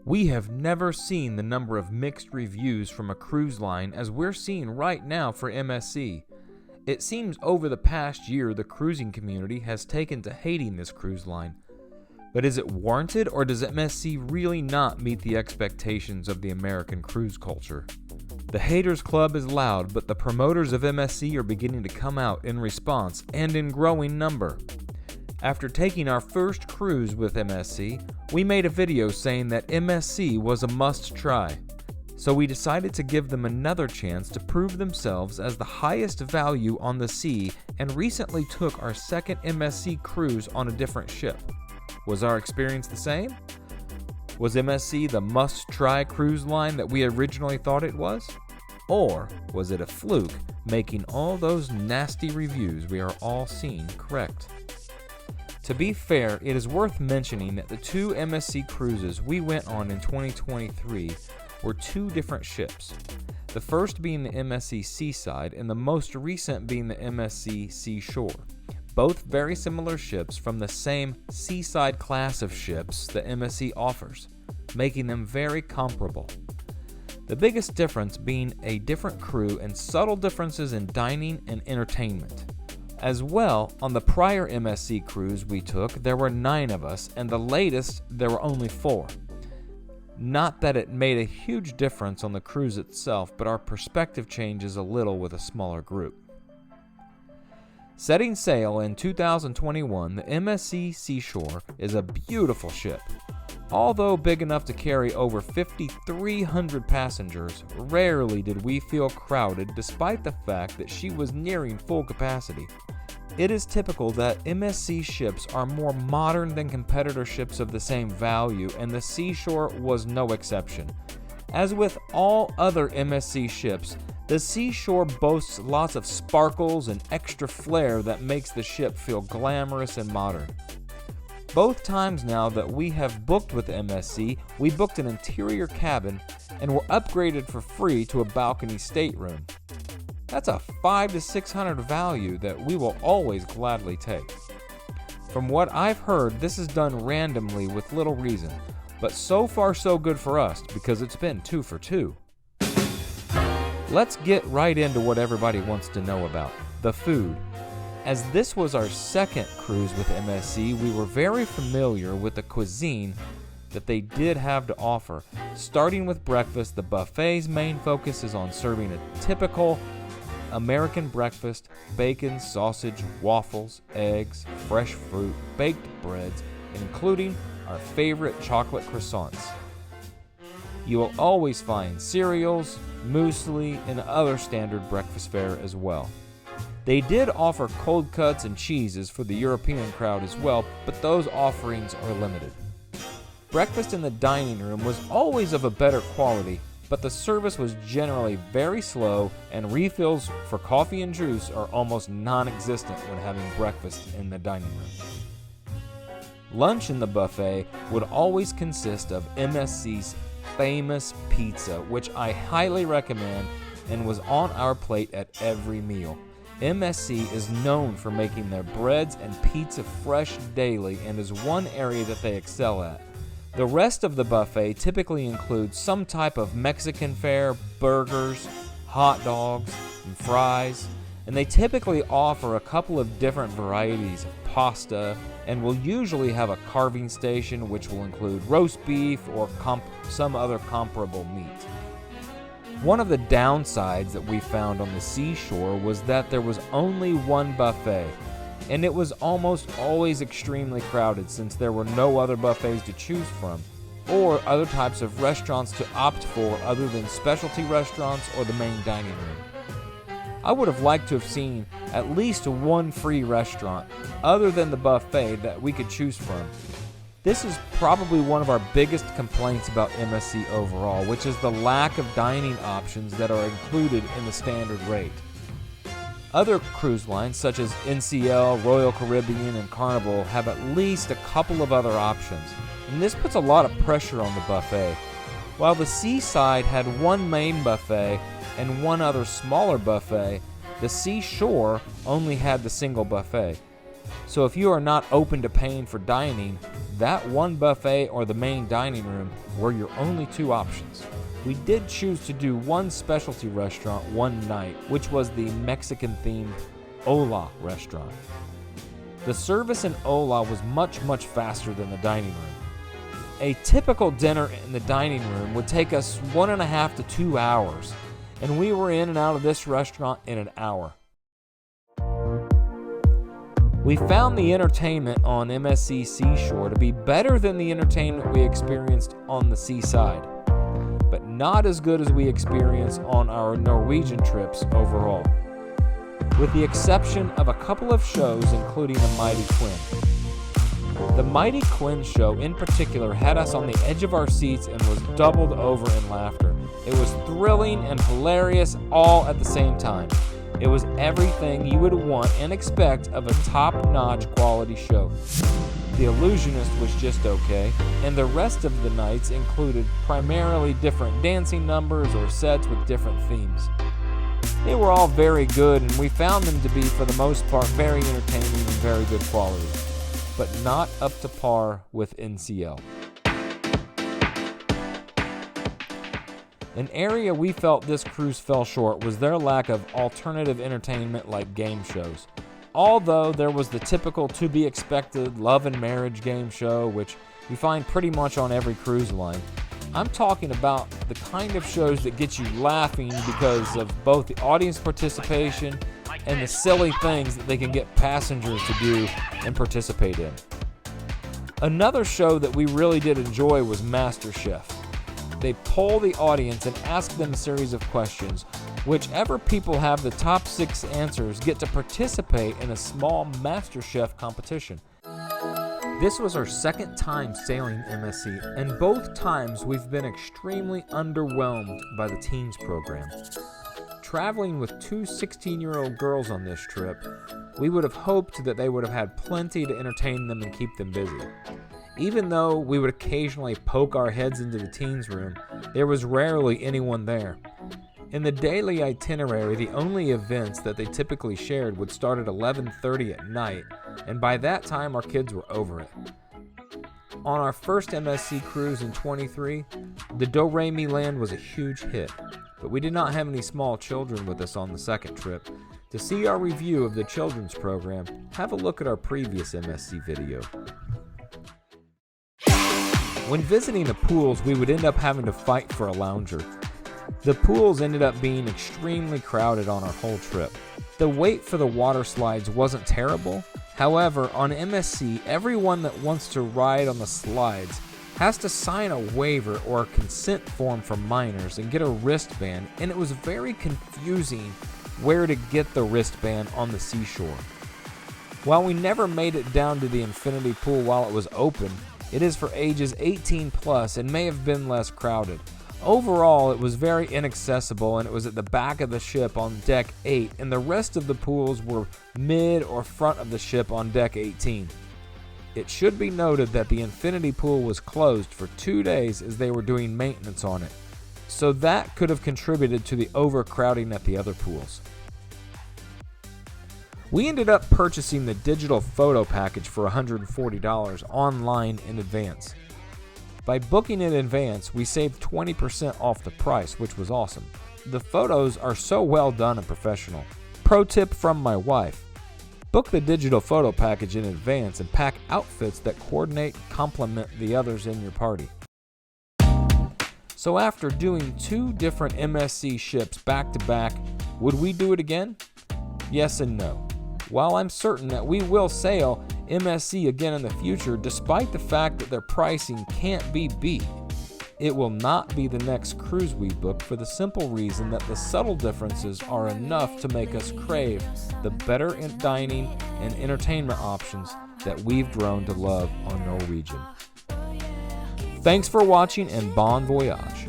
We have never seen the number of mixed reviews from a cruise line as we're seeing right now for MSC. It seems over the past year the cruising community has taken to hating this cruise line. But is it warranted, or does MSC really not meet the expectations of the American cruise culture? The haters club is loud, but the promoters of MSC are beginning to come out in response and in growing number. After taking our first cruise with MSC, we made a video saying that MSC was a must-try. So we decided to give them another chance to prove themselves as the highest value on the sea, and recently took our second MSC cruise on a different ship. Was our experience the same? Was MSC the must-try cruise line that we originally thought it was? Or was it a fluke, making all those nasty reviews we are all seeing correct? To be fair, it is worth mentioning that the two MSC cruises we went on in 2023 were two different ships. The first being the MSC Seaside and the most recent being the MSC SeaShore. Both very similar ships from the same Seaside class of ships that MSC offers, making them very comparable. The biggest difference being a different crew and subtle differences in dining and entertainment. As well, on the prior MSC cruise we took, there were 9 of us, and the latest, there were only 4. Not that it made a huge difference on the cruise itself, but our perspective changes a little with a smaller group. Setting sail in 2021, the MSC SeaShore is a beautiful ship. Although big enough to carry over 5,300 passengers, rarely did we feel crowded despite the fact that she was nearing full capacity. It is typical that MSC ships are more modern than competitor ships of the same value, and the SeaShore was no exception. As with all other MSC ships, the SeaShore boasts lots of sparkles and extra flair that makes the ship feel glamorous and modern. Both times now that we have booked with MSC, we booked an interior cabin and were upgraded for free to a balcony stateroom. That's a $500 to $600 value that we will always gladly take. From what I've heard, this is done randomly with little reason, but so far so good for us because it's been 2 for 2. Let's get right into what everybody wants to know about, the food. As this was our second cruise with MSC, we were very familiar with the cuisine that they did have to offer. Starting with breakfast, the buffet's main focus is on serving a typical American breakfast: bacon, sausage, waffles, eggs, fresh fruit, baked breads, including our favorite chocolate croissants. You will always find cereals, muesli, and other standard breakfast fare as well. They did offer cold cuts and cheeses for the European crowd as well, but those offerings are limited. Breakfast in the dining room was always of a better quality, but the service was generally very slow, and refills for coffee and juice are almost non-existent when having breakfast in the dining room. Lunch in the buffet would always consist of MSC's famous pizza, which I highly recommend and was on our plate at every meal. MSC is known for making their breads and pizza fresh daily and is one area that they excel at. The rest of the buffet typically includes some type of Mexican fare, burgers, hot dogs, and fries, and they typically offer a couple of different varieties of pasta and will usually have a carving station which will include roast beef or some other comparable meat. One of the downsides that we found on the SeaShore was that there was only one buffet, and it was almost always extremely crowded since there were no other buffets to choose from, or other types of restaurants to opt for other than specialty restaurants or the main dining room. I would have liked to have seen at least one free restaurant other than the buffet that we could choose from. This is probably one of our biggest complaints about MSC overall, which is the lack of dining options that are included in the standard rate. Other cruise lines such as NCL, Royal Caribbean, and Carnival have at least a couple of other options, and this puts a lot of pressure on the buffet. While the Seaside had one main buffet and one other smaller buffet, the SeaShore only had the single buffet. So if you are not open to paying for dining, that one buffet or the main dining room were your only two options. We did choose to do one specialty restaurant one night, which was the Mexican-themed Hola restaurant. The service in Hola was much faster than the dining room. A typical dinner in the dining room would take us 1.5 to 2 hours, and we were in and out of this restaurant in an hour. We found the entertainment on MSC SeaShore to be better than the entertainment we experienced on the seaside, but not as good as we experienced on our Norwegian trips overall, with the exception of a couple of shows including the Mighty Quinn. The Mighty Quinn show in particular had us on the edge of our seats and was doubled over in laughter. It was thrilling and hilarious all at the same time. It was everything you would want and expect of a top-notch quality show. The Illusionist was just okay, and the rest of the nights included primarily different dancing numbers or sets with different themes. They were all very good, and we found them to be, for the most part, very entertaining and very good quality, but not up to par with NCL. An area we felt this cruise fell short was their lack of alternative entertainment like game shows. Although there was the typical to-be-expected love and marriage game show, which you find pretty much on every cruise line, I'm talking about the kind of shows that get you laughing because of both the audience participation and the silly things that they can get passengers to do and participate in. Another show that we really did enjoy was MasterChef. They poll the audience and ask them a series of questions. Whichever people have the top 6 answers get to participate in a small MasterChef competition. This was our second time sailing MSC, and both times we've been extremely underwhelmed by the teens program. Traveling with two 16-year-old girls on this trip, we would have hoped that they would have had plenty to entertain them and keep them busy. Even though we would occasionally poke our heads into the teens room, there was rarely anyone there. In the daily itinerary, the only events that they typically shared would start at 11:30 at night, and by that time our kids were over it. On our first MSC cruise in 23, the Do-Re-Mi Land was a huge hit, but we did not have any small children with us on the second trip. To see our review of the children's program, have a look at our previous MSC video. When visiting the pools, we would end up having to fight for a lounger. The pools ended up being extremely crowded on our whole trip. The wait for the water slides wasn't terrible. However, on MSC, everyone that wants to ride on the slides has to sign a waiver or a consent form for minors and get a wristband, and it was very confusing where to get the wristband on the seashore. While we never made it down to the infinity pool while it was open, it is for ages 18 plus and may have been less crowded. Overall, it was very inaccessible, and it was at the back of the ship on deck 8, and the rest of the pools were mid or front of the ship on deck 18. It should be noted that the infinity pool was closed for 2 days as they were doing maintenance on it, so that could have contributed to the overcrowding at the other pools. We ended up purchasing the digital photo package for $140 online in advance. By booking in advance, we saved 20% off the price, which was awesome. The photos are so well done and professional. Pro tip from my wife: book the digital photo package in advance and pack outfits that coordinate and complement the others in your party. So after doing 2 different MSC ships back to back, would we do it again? Yes and no. While I'm certain that we will sail MSC again in the future, despite the fact that their pricing can't be beat, it will not be the next cruise we book for the simple reason that the subtle differences are enough to make us crave the better dining and entertainment options that we've grown to love on Norwegian. Thanks for watching, and bon voyage.